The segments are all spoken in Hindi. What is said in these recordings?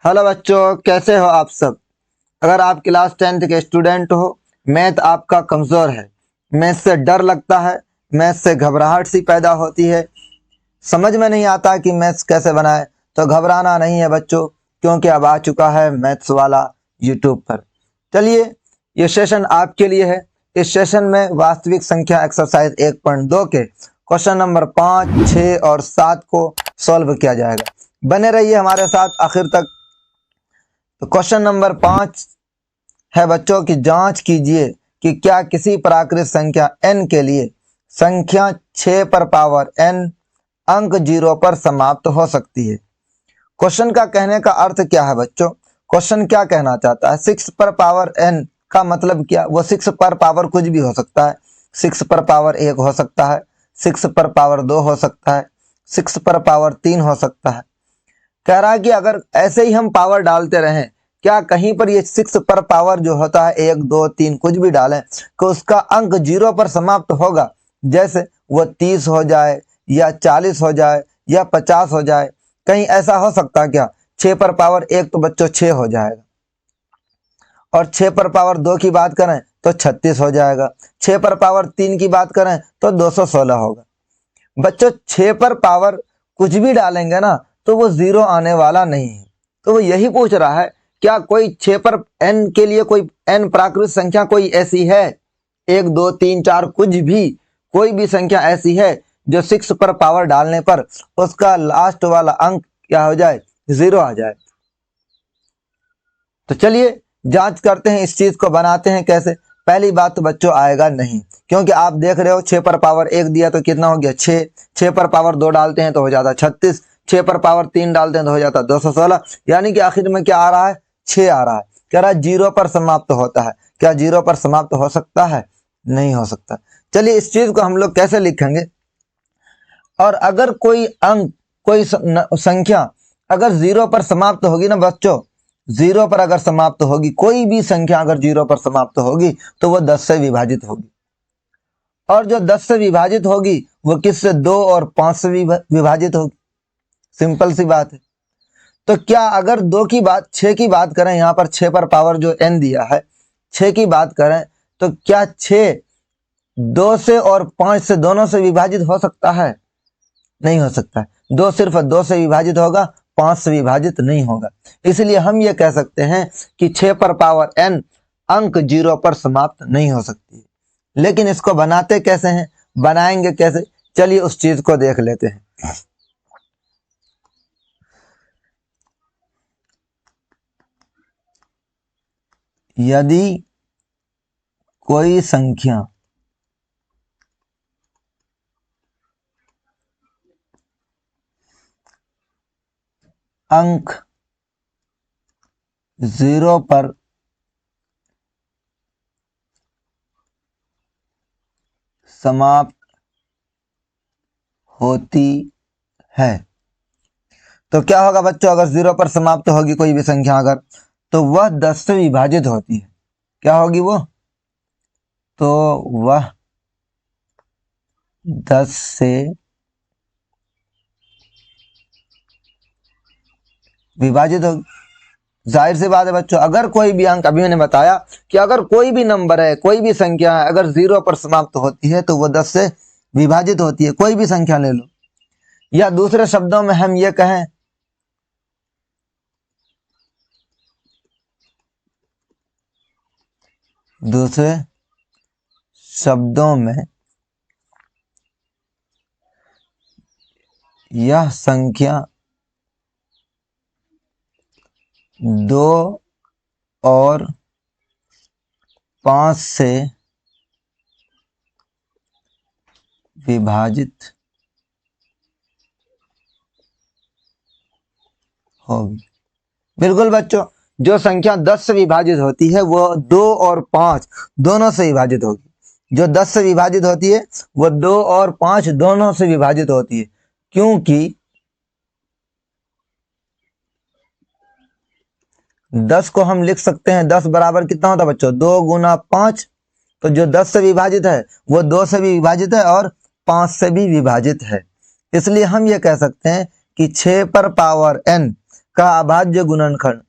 हेलो बच्चों, कैसे हो आप सब। अगर आप क्लास 10th के स्टूडेंट हो, मैथ आपका कमज़ोर है, मैथ से डर लगता है, मैथ से घबराहट सी पैदा होती है, समझ में नहीं आता कि मैथ्स कैसे बनाए, तो घबराना नहीं है बच्चों, क्योंकि अब आ चुका है मैथ्स वाला यूट्यूब पर। चलिए, ये सेशन आपके लिए है। इस सेशन में वास्तविक संख्या एक्सरसाइज 1.2 के क्वेश्चन नंबर 5, 6 और 7 को सॉल्व किया जाएगा। बने रहिए हमारे साथ आखिर तक। तो क्वेश्चन नंबर 5 है बच्चों की जांच कीजिए कि क्या किसी प्राकृत संख्या n के लिए संख्या 6 पर पावर n अंक 0 पर समाप्त हो सकती है। क्वेश्चन का कहने का अर्थ क्या है बच्चों? क्वेश्चन क्या कहना चाहता है? 6 पर पावर n का मतलब क्या? वो 6 पर पावर कुछ भी हो सकता है। 6 पर पावर 1 हो सकता है, 6 पर पावर 2 हो सकता है, 6 पर पावर 3 हो सकता है। कह रहा है कि अगर ऐसे ही हम पावर डालते रहें, क्या कहीं पर ये 6 पर पावर जो होता है 1, 2, 3 कुछ भी डालें तो उसका अंक 0 पर समाप्त होगा। जैसे वो 30 हो जाए या 40 हो जाए या 50 हो जाए, कहीं ऐसा हो सकता क्या? 6 पर पावर 1 तो बच्चों 6 हो जाएगा, और 6 पर पावर 2 की बात करें तो 36 हो जाएगा, 6 पर पावर 3 की बात करें तो 216 होगा। बच्चों 6 पर पावर कुछ भी डालेंगे ना तो वो 0 आने वाला नहीं है। तो वो यही पूछ रहा है, क्या कोई 6 पर n के लिए कोई n प्राकृत संख्या कोई ऐसी है, 1, 2, 3, 4 कुछ भी, कोई भी संख्या ऐसी है जो 6 पर पावर डालने पर उसका लास्ट वाला अंक क्या हो जाए? 0 आ जाए। तो चलिए जांच करते हैं, इस चीज को बनाते हैं कैसे। पहली बात तो बच्चों आएगा नहीं, क्योंकि आप देख रहे हो 6 पर पावर 1 दिया तो कितना हो गया? 6। 6 पर पावर 2 डालते हैं तो हो जाता 36, 6 पर पावर 3 डालते हैं तो हो जाता 216, यानी कि आखिर में क्या आ रहा है? 6 आ रहा है। कह रहा है 0 पर समाप्त होता है। क्या 0 पर समाप्त हो सकता है? नहीं हो सकता। चलिए इस चीज को हम लोग कैसे लिखेंगे। और अगर कोई अंक, कोई संख्या अगर 0 पर समाप्त होगी ना बच्चों, 0 पर अगर समाप्त होगी, कोई भी संख्या अगर 0 पर समाप्त होगी तो वो 10 से विभाजित होगी। और जो 10 से विभाजित होगी वो किससे? 2 और 5 से विभाजित होगी। सिंपल सी बात है। तो क्या अगर 2 की बात, 6 की बात करें, यहां पर 6 पर पावर जो n दिया है, 6 की बात करें तो क्या 6 2 से और 5 से दोनों से विभाजित हो सकता है? नहीं हो सकता। 2 सिर्फ 2 से विभाजित होगा, 5 से विभाजित नहीं होगा। इसलिए हम ये कह सकते हैं कि 6 पर पावर n अंक 0 पर समाप्त नहीं हो सकती। लेकिन इसको बनाते कैसे हैं, बनाएंगे कैसे? चलिए उस चीज को देख लेते हैं। यदि कोई संख्या अंक 0 पर समाप्त होती है तो क्या होगा बच्चों? अगर 0 पर समाप्त होगी कोई भी संख्या अगर, तो वह 10 से विभाजित होती है। क्या होगी वो? तो वह 10 से विभाजित होगी। जाहिर सी बात है बच्चों, अगर कोई भी अंक, अभी मैंने बताया कि अगर कोई भी नंबर है, कोई भी संख्या है, अगर 0 पर समाप्त होती है तो वो 10 से विभाजित होती है। कोई भी संख्या ले लो, या दूसरे शब्दों में हम ये कहें, दूसरे शब्दों में यह संख्या 2 और 5 से विभाजित होगी। बिल्कुल बच्चों, जो संख्या 10 से विभाजित होती है वो 2 और 5 दोनों से विभाजित होगी। जो 10 से विभाजित होती है वो 2 और 5 दोनों से विभाजित होती है, क्योंकि 10 को हम लिख सकते हैं, 10 बराबर कितना होता है बच्चों? 2 गुना 5। तो जो 10 से विभाजित है वो 2 से भी विभाजित है और 5 से भी विभाजित है। इसलिए हम ये कह सकते हैं कि 6 पर पावर n का अभाज्य गुणनखंड।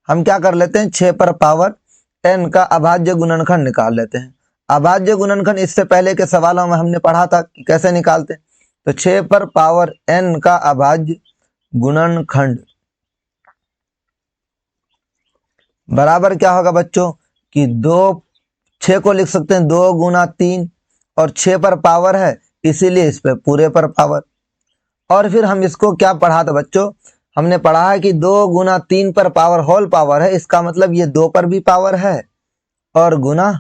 हम क्या कर लेते हैं, 6 पर पावर n का अभाज्य गुणनखंड निकाल लेते हैं। अभाज्य गुणनखंड इससे पहले के सवालों में हमने पढ़ा था कि कैसे निकालते हैं। तो 6 पर पावर n का अभाज्य गुणनखंड बराबर क्या होगा बच्चों कि 6 को लिख सकते हैं 2 गुना 3, और 6 पर पावर है इसीलिए इस पे पूरे पर पावर। और फिर हम इसको क्या पढ़ा था बच्चों, हमने पढ़ा है कि 2 गुना 3 पर पावर होल पावर है, इसका मतलब ये 2 पर भी पावर है और गुना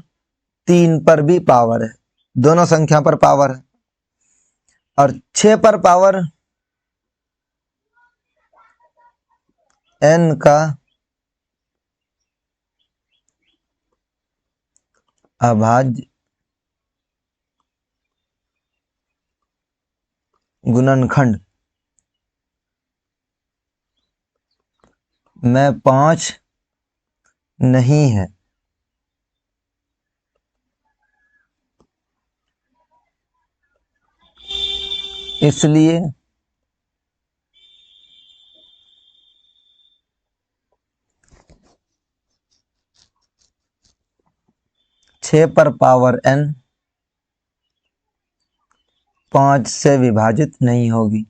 3 पर भी पावर है, दोनों संख्या पर पावर है। और 6 पर पावर n का अभाज्य गुणनखंड में 5 नहीं है। इसलिए 6 पर पावर n 5 से विभाजित नहीं होगी।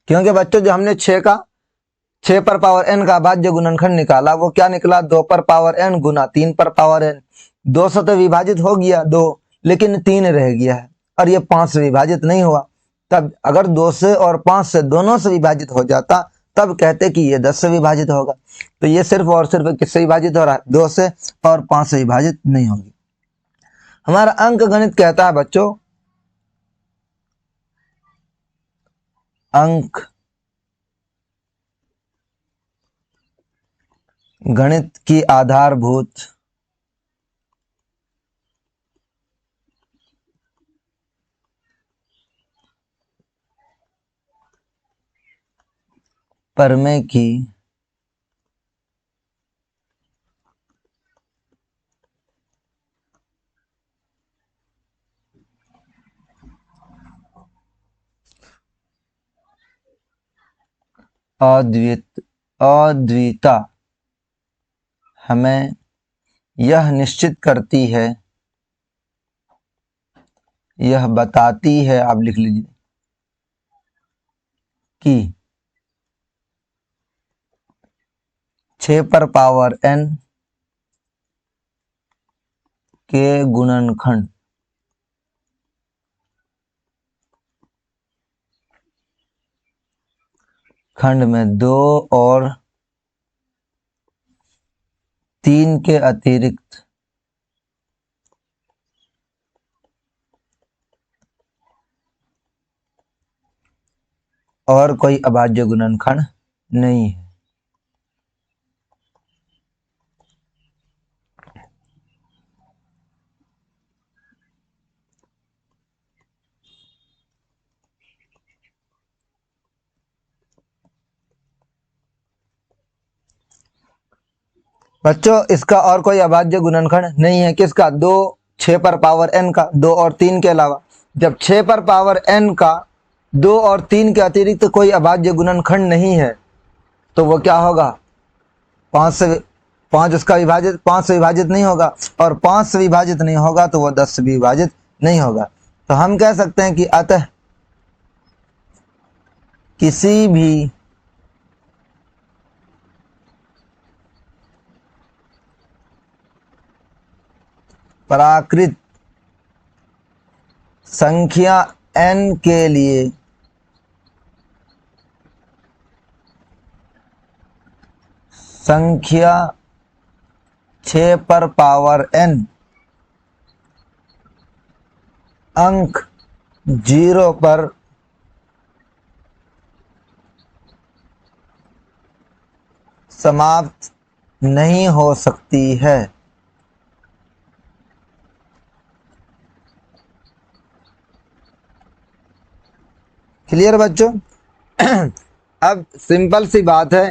क्योंकि बच्चों जो हमने 6 पर पावर n का अभाज्य गुणनखंड निकाला वो क्या निकला, 2 पर पावर n गुना 3 पर पावर n। 2 से तो विभाजित हो गया 2, लेकिन 3 रह गया है और ये 5 से विभाजित नहीं हुआ। तब अगर 2 से और 5 से दोनों से विभाजित हो जाता तब कहते कि ये 10 से विभाजित होगा। तो ये सिर्फ और सिर्फ किससे विभाजित हो रहा है, 2 से, और 5 से विभाजित नहीं होगी। हमारा अंक गणित कहता है बच्चों, अंक गणित की आधारभूत प्रमेय की अद्वितीयता हमें यह निश्चित करती है, यह बताती है, आप लिख लीजिए, कि 6 पर पावर n के गुणनखंड में 2 और 3 के अतिरिक्त और कोई अभाज्य गुणनखंड नहीं है। बच्चों इसका और कोई अभाज्य गुणनखंड नहीं है, किसका, 6 पर पावर n का, 2 और 3 के अलावा। जब 6 पर पावर n का 2 और 3 के अतिरिक्त कोई अभाज्य गुणनखंड नहीं है तो वो क्या होगा, 5 उसका विभाजित, 5 से विभाजित नहीं होगा, और 5 से विभाजित नहीं होगा तो वो 10 से भी विभाजित नहीं होगा। तो हम कह सकते हैं कि अतः किसी भी प्राकृत संख्या n के लिए संख्या 6 पर पावर n अंक 0 पर समाप्त नहीं हो सकती है। क्लियर बच्चों? अब सिंपल सी बात है,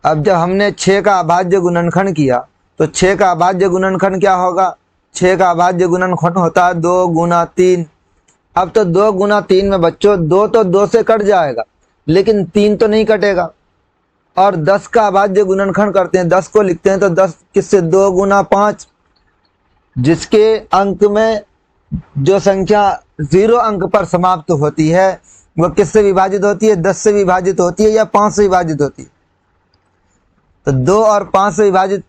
अब जब हमने 6 का अभाज्य गुणनखंड किया तो 6 का अभाज्य गुणनखंड क्या होगा? 6 का अभाज्य गुणनखंड होता है 2 गुना 3। अब तो 2 गुना 3 में बच्चों 2 तो 2 से कट जाएगा, लेकिन 3 तो नहीं कटेगा। और 10 का अभाज्य गुणनखंड करते हैं, 10 को लिखते हैं तो 10 किससे? 2 गुना 5। जिसके अंक में जो संख्या 0 अंक पर समाप्त होती है वह किससे विभाजित होती है? 10 से विभाजित होती है या 5 से विभाजित होती है? तो 2 और 5 से विभाजित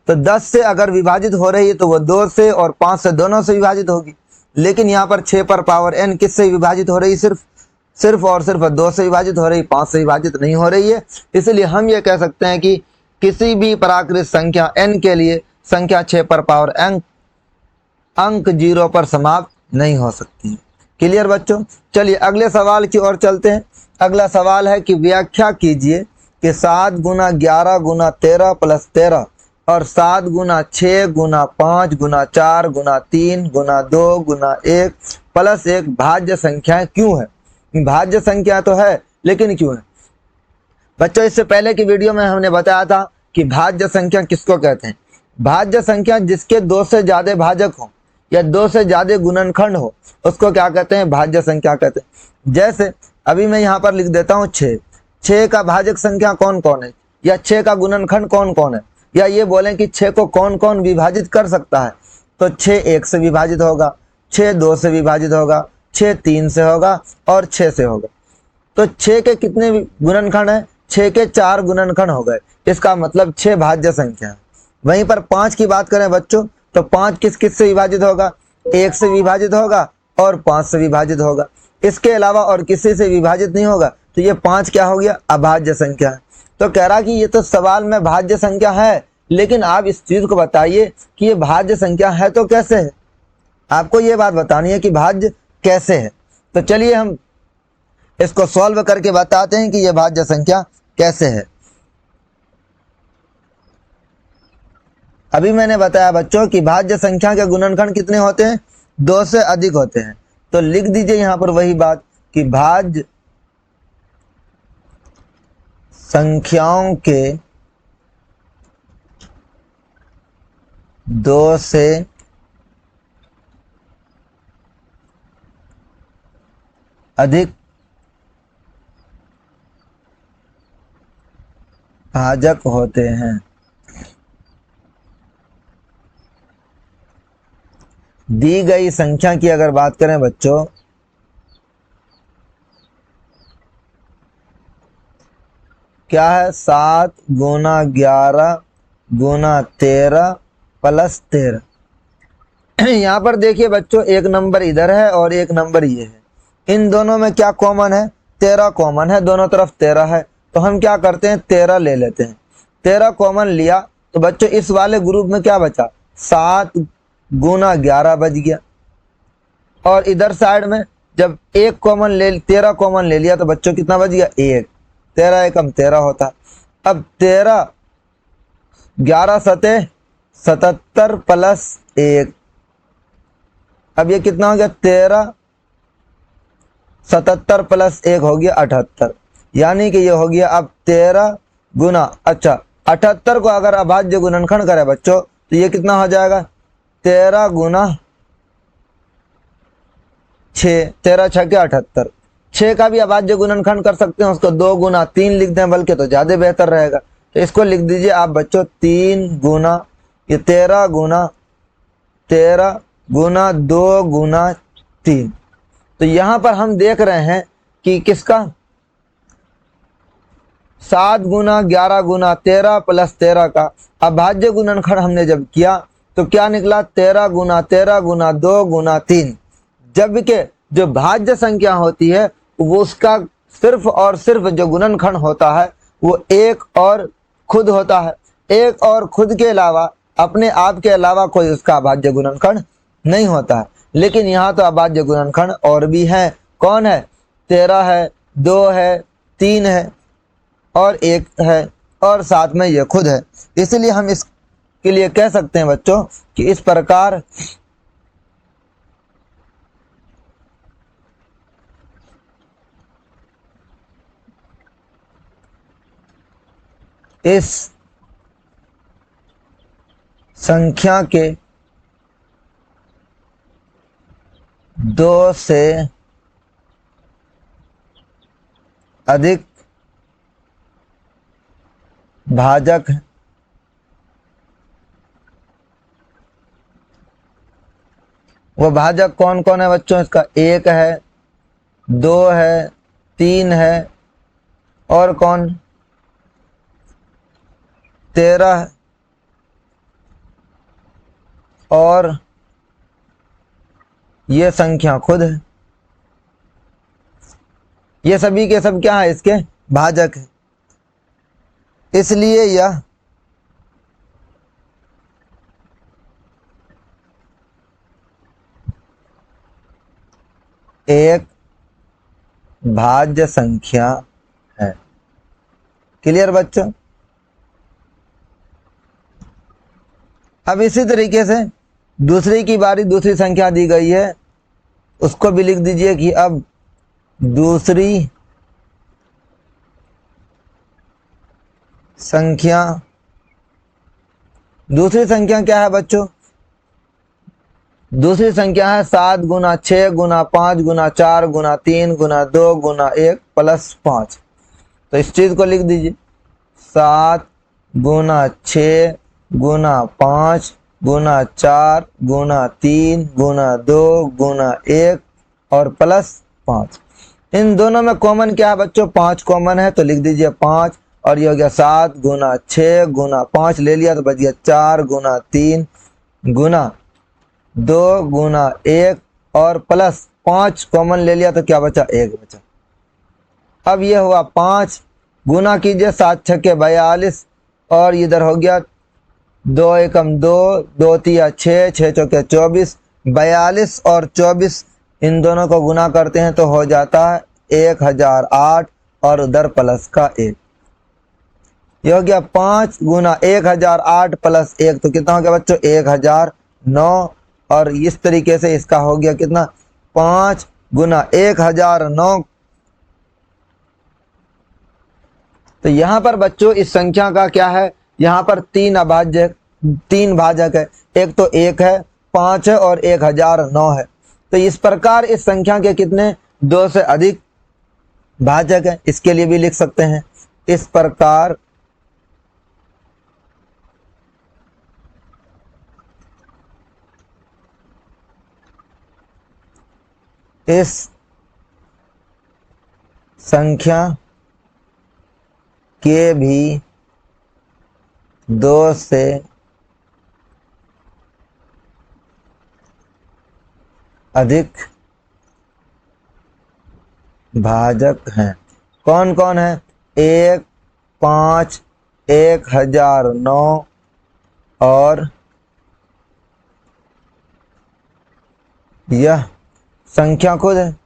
तो 10 से अगर विभाजित हो रही है तो वो 2 से और 5 से दोनों से विभाजित होगी। लेकिन यहाँ पर 6 पर पावर n किससे विभाजित हो रही? सिर्फ और सिर्फ 2 से विभाजित हो रही, 5 से विभाजित नहीं हो रही है। इसलिए हम ये कह सकते हैं कि किसी भी प्राकृत संख्या n के लिए संख्या 6 पर पावर n अंक 0 पर समाप्त नहीं हो सकती। क्लियर बच्चों? चलिए अगले सवाल की ओर चलते हैं। अगला सवाल है कि व्याख्या कीजिए कि 7 गुना 11 गुना 13 प्लस 13 और 7 गुना 6 गुना 5 गुना 4 गुना 3 गुना 2 गुना 1 प्लस 1 भाज्य संख्या क्यों है? भाज्य संख्या तो है, लेकिन क्यों है? बच्चों इससे पहले की वीडियो में हमने बताया था कि भाज्य संख्या किसको कहते हैं। भाज्य संख्या जिसके 2 से ज्यादा भाजक हो या 2 से ज्यादा गुणनखंड हो उसको क्या कहते हैं? भाज्य संख्या कहते हैं। जैसे अभी मैं यहाँ पर लिख देता हूँ 6। 6 का भाजक संख्या कौन कौन है, या 6 का गुणनखंड कौन कौन है, या ये बोलें कि 6 को कौन कौन विभाजित कर सकता है। तो 6 1 से विभाजित होगा, 6 2 से विभाजित होगा, 6 3 से होगा और 6 से होगा। तो 6 के कितने गुणनखंड है? 6 के 4 गुणनखंड हो गए। इसका मतलब 6 भाज्य संख्या है। वहीं पर 5 की बात करें बच्चों तो 5 किस किस से विभाजित होगा? 1 से विभाजित होगा और 5 से विभाजित होगा। इसके अलावा और किसी से विभाजित नहीं होगा। तो ये 5 क्या हो गया? अभाज्य संख्या है। तो कह रहा कि ये तो सवाल में भाज्य संख्या है, लेकिन आप इस चीज को बताइए कि ये भाज्य संख्या है तो कैसे है। आपको ये बात बतानी है कि भाज्य कैसे है। तो चलिए हम इसको सॉल्व करके बताते हैं कि यह भाज्य संख्या कैसे है। अभी मैंने बताया बच्चों कि भाज्य संख्या के गुणनखंड कितने होते हैं? 2 से अधिक होते हैं। तो लिख दीजिए यहां पर वही बात कि भाज्य संख्याओं के 2 से अधिक भाजक होते हैं। दी गई संख्या की अगर बात करें बच्चों क्या है? 7 गुना 11 गुना 13 प्लस 13। यहाँ पर देखिए बच्चों एक नंबर इधर है और एक नंबर ये है। इन दोनों में क्या कॉमन है? 13 कॉमन है, दोनों तरफ 13 है। तो हम क्या करते हैं? 13 ले लेते हैं। 13 कॉमन लिया तो बच्चों इस वाले ग्रुप में क्या बचा? 7 गुना 11 बच गया। और इधर साइड में जब 13 कॉमन ले लिया तो बच्चों कितना बच गया? 1। 13 एकम 13 होता है। अब 13 11 सते 77 प्लस 1। अब ये कितना हो गया? 13 77 प्लस 1 हो गया 78। यानी कि ये हो गया अब 13 गुना 78 को अगर अभाज्य गुणनखंड करें बच्चों तो ये कितना हो जाएगा? 13 गुना 6, 13 6 के 78। 6 का भी अभाज्य गुणनखंड कर सकते हैं, उसको 2 गुना 3 लिख दें बल्कि तो ज्यादा बेहतर रहेगा। तो इसको लिख दीजिए आप बच्चों 3 गुना ये 13 गुना 2 गुना 3। तो यहां पर हम देख रहे हैं कि किसका 7 गुना 11 गुना 13 प्लस 13 का अभाज्य गुणनखंड हमने जब किया तो क्या निकला? 13 गुना 2 गुना 3। जबकि जो भाज्य संख्या होती है वो उसका सिर्फ और सिर्फ जो गुणनखंड होता है वो एक और खुद होता है। एक और खुद के अलावा अपने आप के अलावा कोई उसका अभाज्य गुणनखंड नहीं होता है। लेकिन यहाँ तो अभाज्य गुणनखंड और भी है। कौन है? 13 है, 2 है, 3 है और 1 है और साथ में ये खुद है। इसलिए हम इसके लिए कह सकते हैं बच्चों कि इस प्रकार इस संख्या के 2 से अधिक भाजक हैं। वो भाजक कौन कौन है बच्चों? इसका 1 है, 2 है, 3 है और कौन? 13 है और ये संख्या खुद है। ये सभी के सब क्या है? इसके भाजक है। इसलिए यह एक भाज्य संख्या है। क्लियर बच्चों? अब इसी तरीके से दूसरी की बारी, दूसरी संख्या दी गई है, उसको भी लिख दीजिए कि अब दूसरी संख्या क्या है बच्चों? दूसरी संख्या है 7 गुना 6 गुना 5 गुना 4 गुना 3 गुना 2 गुना 1 प्लस 5। तो इस चीज को लिख दीजिए 7 गुना 6 गुना 5 गुना 4 गुना 3 गुना 2 गुना 1 और प्लस 5। इन दोनों में कॉमन क्या है बच्चों? 5 कॉमन है, तो लिख दीजिए 5 और ये हो गया 7 गुना 6 गुना 5 ले लिया तो बच गया 4 गुना 3 गुना 2 गुना 1 और प्लस 5 कॉमन ले लिया तो क्या बचा? 1 बचा। अब ये हुआ 5 गुना कीजिए 7 छक्के 42 और इधर हो गया 2 एकम 2 2 तिया 6 6 चौके 24 42 और 24 इन दोनों को गुना करते हैं तो हो जाता है 1008 और उधर प्लस का 1। ये हो गया 5 गुना 1008 प्लस 1 तो कितना हो गया बच्चों? 1009 और इस तरीके से इसका हो गया कितना? 5 गुना 1009। तो यहां पर बच्चों इस संख्या का क्या है? यहां पर 3 भाजक है। एक तो 1 है, 5 है और 1009 है। तो इस प्रकार इस संख्या के कितने? 2 से अधिक भाजक है। इसके लिए भी लिख सकते हैं इस प्रकार इस संख्या के भी 2 से अधिक भाजक हैं। कौन कौन है? 1 5 1009 और यह संख्या खुद है।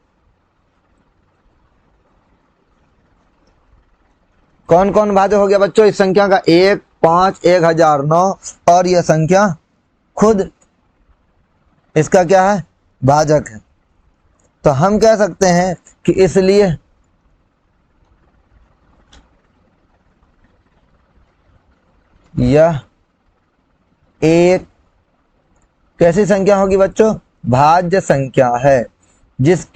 कौन कौन भाजक हो गया बच्चों इस संख्या का? 1 5 1009 और यह संख्या खुद इसका क्या है? भाजक है। तो हम कह सकते हैं कि इसलिए यह एक कैसी संख्या होगी बच्चों? भाज्य संख्या है। जिस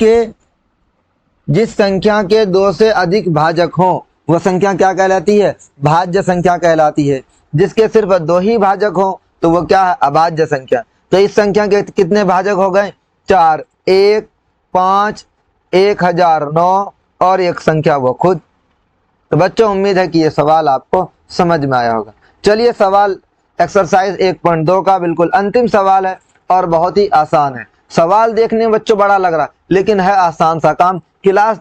संख्या के 2 से अधिक भाजक हो वह संख्या क्या कहलाती है? भाज्य संख्या कहलाती है। जिसके सिर्फ 2 ही भाजक हो तो वो क्या है? अभाज्य संख्या। तो इस संख्या के कितने भाजक हो गए? 4 1 5 1009 और एक संख्या वो खुद। तो बच्चों उम्मीद है कि ये सवाल आपको समझ में आया होगा। चलिए सवाल एक्सरसाइज 1.2 का बिल्कुल अंतिम सवाल है और बहुत ही आसान है। सवाल देखने में बच्चों बड़ा लग रहा लेकिन है आसान सा काम। क्लास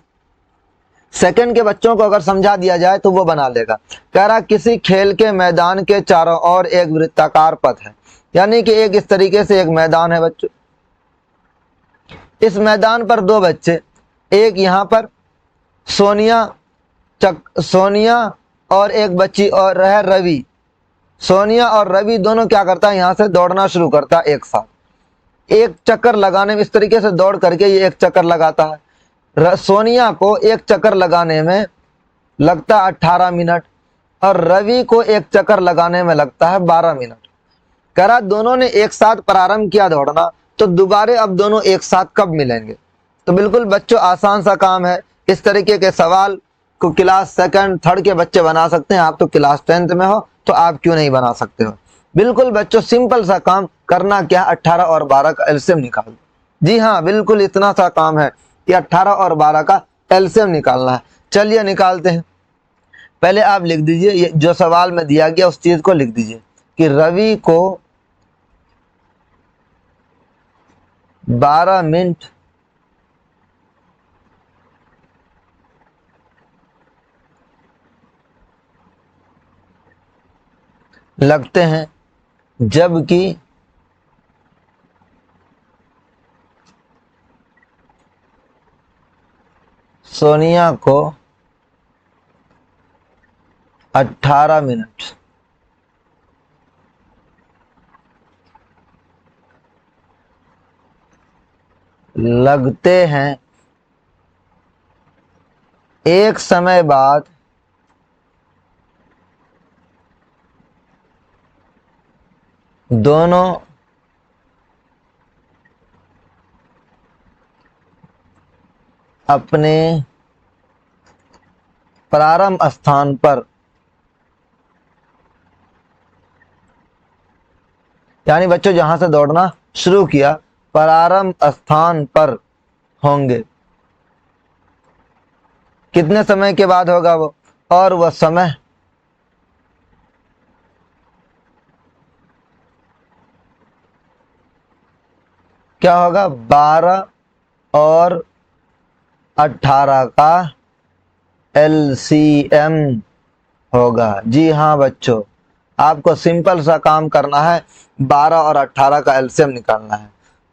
सेकंड के बच्चों को अगर समझा दिया जाए तो वो बना लेगा। कह रहा किसी खेल के मैदान के चारों ओर एक वृत्ताकार पथ है, यानी कि एक इस तरीके से एक मैदान है बच्चों। इस मैदान पर 2 बच्चे, एक यहाँ पर सोनिया और एक बच्ची और है रवि। सोनिया और रवि दोनों क्या करता है? यहाँ से दौड़ना शुरू करता है एक साथ। एक चक्कर लगाने में इस तरीके से दौड़ करके ये एक चक्कर लगाता है। सोनिया को एक चक्कर लगाने में लगता 18 मिनट, और रवि को एक चक्कर लगाने में लगता है 12 मिनट। कह रहा दोनों ने एक साथ प्रारंभ किया दौड़ना, तो दोबारे अब दोनों एक साथ कब मिलेंगे। तो बिल्कुल बच्चों आसान सा काम है। इस तरीके के सवाल को क्लास सेकंड थर्ड के बच्चे बना सकते हैं। आप तो क्लास 10th में हो, तो आप क्यों नहीं बना सकते हो। बिल्कुल बच्चों सिंपल सा काम करना क्या, 18 और 12 का एलसीएम निकाल। जी हाँ, बिल्कुल इतना सा काम है कि 18 और 12 का एलसीएम निकालना है। चलिए निकालते हैं। पहले आप लिख दीजिए, ये जो सवाल में दिया गया उस चीज को लिख दीजिए कि रवि को 12 मिनट लगते हैं, जबकि सोनिया को 18 मिनट लगते हैं। एक समय बाद दोनों अपने प्रारंभ स्थान पर, यानी बच्चों जहां से दौड़ना शुरू किया, प्रारंभ स्थान पर होंगे। कितने समय के बाद होगा वो, और वह समय क्या होगा, 12 और 18 का एलसीएम होगा। जी हाँ बच्चों, आपको सिंपल सा काम करना है, 12 और 18 का एलसीएम निकालना है।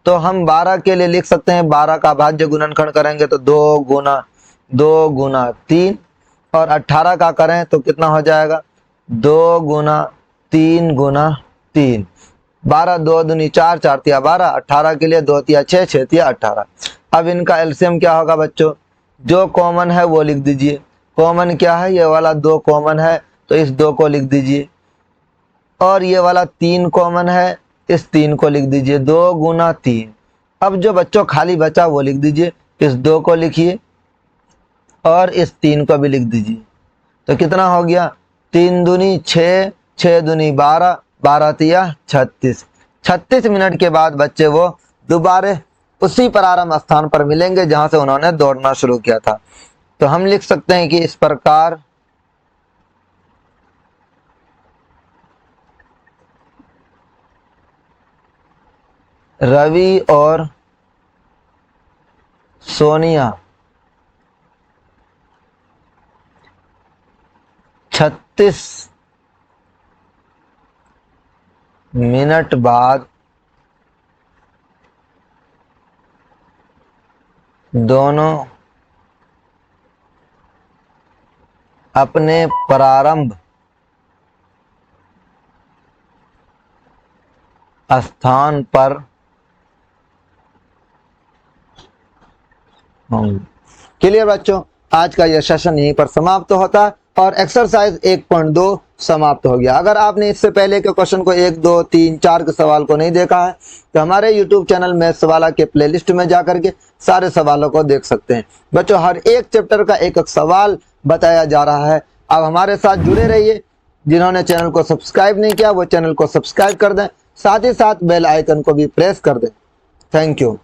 तो हम 12 के लिए लिख सकते हैं, 12 का भाज्य गुणनखंड करेंगे तो 2 गुना 3, और 18 का करें तो कितना हो जाएगा, 2 गुना 3 गुना 3। 12 2 दूनी 4, 4 तिया 12, 18 के लिए 2 तिया 6, 6 तिया 18। अब इनका एलसीएम क्या होगा बच्चों, जो कॉमन है वो लिख दीजिए। कॉमन क्या है, ये वाला 2 कॉमन है तो इस 2 को लिख दीजिए, और ये वाला 3 कॉमन है, इस 3 को लिख दीजिए। 2 गुना 3। अब जो बच्चों खाली बचा वो लिख दीजिए, इस 2 को लिखिए और इस 3 को भी लिख दीजिए। तो कितना हो गया, 3 दूनी 6, 6 दूनी 12, 12 तिया 36। 36 मिनट के बाद बच्चे वो दोबारे उसी प्रारंभ स्थान पर मिलेंगे जहां से उन्होंने दौड़ना शुरू किया था। तो हम लिख सकते हैं कि इस प्रकार रवि और सोनिया 36 मिनट बाद दोनों अपने प्रारंभ स्थान पर होंगे। क्लियर बच्चों, आज का यह सेशन यहीं पर समाप्त होता है और एक्सरसाइज 1.2 समाप्त हो गया। अगर आपने इससे पहले के क्वेश्चन को 1 2 3 4 के सवाल को नहीं देखा है तो हमारे YouTube चैनल मैथ्स वाला के प्लेलिस्ट में जाकर के सारे सवालों को देख सकते हैं। बच्चों हर एक चैप्टर का एक एक सवाल बताया जा रहा है। अब हमारे साथ जुड़े रहिए। जिन्होंने चैनल को सब्सक्राइब नहीं किया वो चैनल को सब्सक्राइब कर दें, साथ ही साथ बेल आइकन को भी प्रेस कर दें। Thank you.